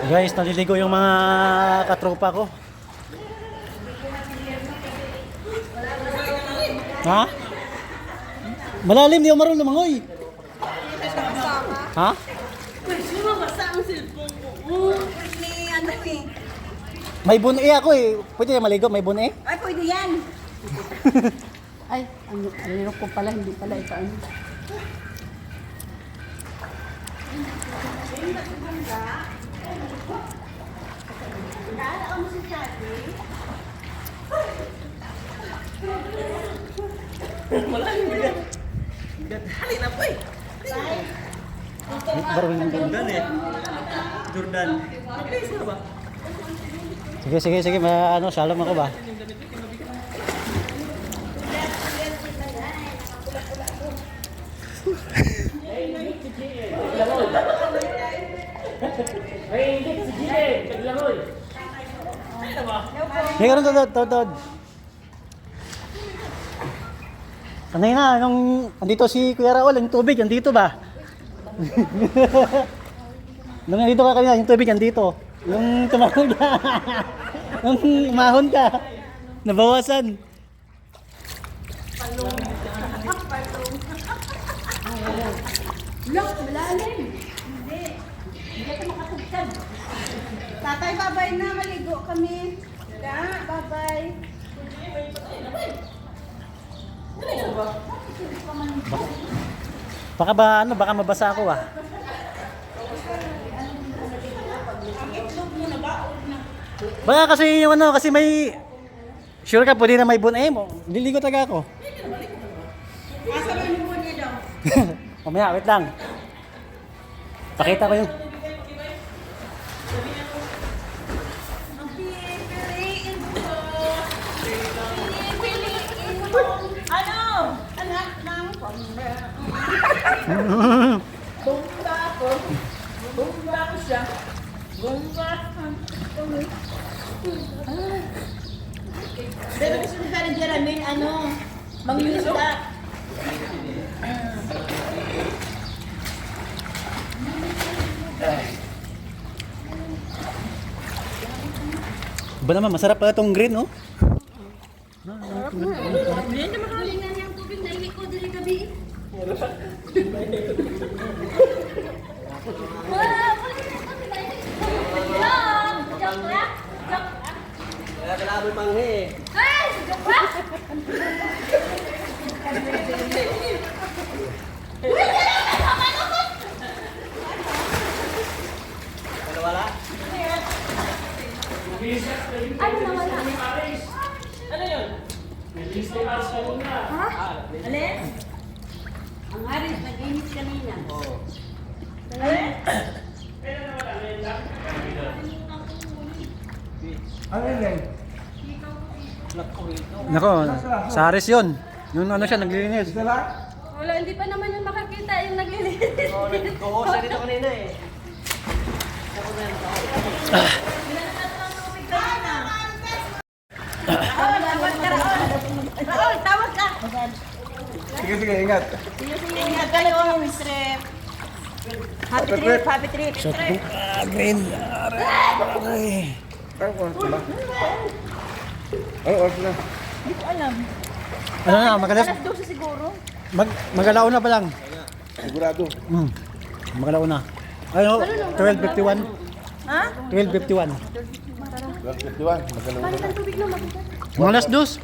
Guys, naliligo yung mga katropa ko. Ha? Malalim, di ako marunong lumangoy. Ha? Pwede mabasa ang cellphone ko. Ano eh. May bune ako eh. Pwede na maligo, may bune. Ay, pwede yan. Ay, ano ko pala, hindi pala ito ano. Halina po eh. Jordan eh. Jordan. Sige, ano, shalom ako ba? Hey, ganun, Tod. Kanina, nung andito si Kuya Raul, yung tubig, andito ba? Nung nandito ka kanina, yung tubig, andito. Yung tumahon ka, yung umahon ka, nabawasan. Look, malalim. Hindi. Hindi ka makatugtad. Tatay, babay na. Maligo kami. Babay. Baka ba, ano, baka mabasa ako ah. Baka kasi yung ano, kasi may, sure ka, pwede na may bun, liligo taga ako. Asa ba yung buwan niya daw? Mamaya, wait lang. Pakita ko yung, Ang pipiliin ko. Pipiliin mo. Ano? Anak ng pamilya. Bumba ko. Bumba ko siya. Bumba ko. Pero gusto nila ni Jeremy, ano, mangingisda. ba naman, masarap pala itong green, oh. Hindi na makalingan yung tubig na iwi ko dili gabi. Kaya kailangan manghe eh. Ano wala? Ano nawala? Ano yun? Ha? Alin? Ang aris, nag-init kanina. Oo. Ano yan? Nako, sa Aris yun. Yung ano siya, naglilinis. Dala? Wala, hindi pa naman yung makakita yung naglilinis. Oo, siya dito kanina eh. Raul, tawag ka. Sige, ingat. Ingat ka lang, Miss Rep. Happy trip, happy trip. Shot ko, green. Aray. Ang oras na ba? Ang oras na. Hindi ko alam. Ano na, magalas, Alas 12 siguro. magalaw na pa lang. Sigurado. Magalaw na. Ano, 12:51. Ha? 12:51. 12:51. Magalaw na. Ang tubig na makita. Mga alas 2.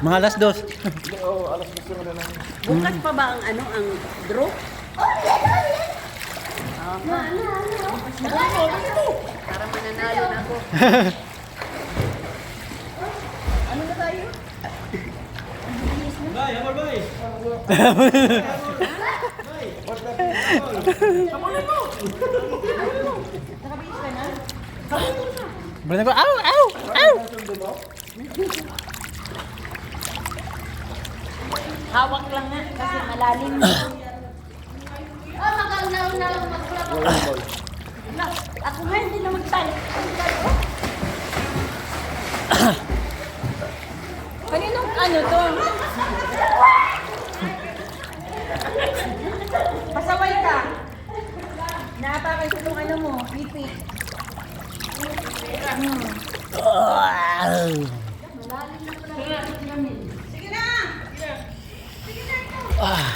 Mga alas 2. Oo, alas 12 na lang. Bukas pa ba ang ano, ang draw? Para mananalo na ako. Ano na tayo? Bay, amor bay. Nakabihis ka na? Balik ko, ow, ow, ow. Hawak lang nga kasi malalim. Oh, magalaw na lang magkulap. Ako nga hindi na magtalik. Kaninong ano to? Pasaway ka. Naapa kay Pasok yung ano mo, pipi. Ah.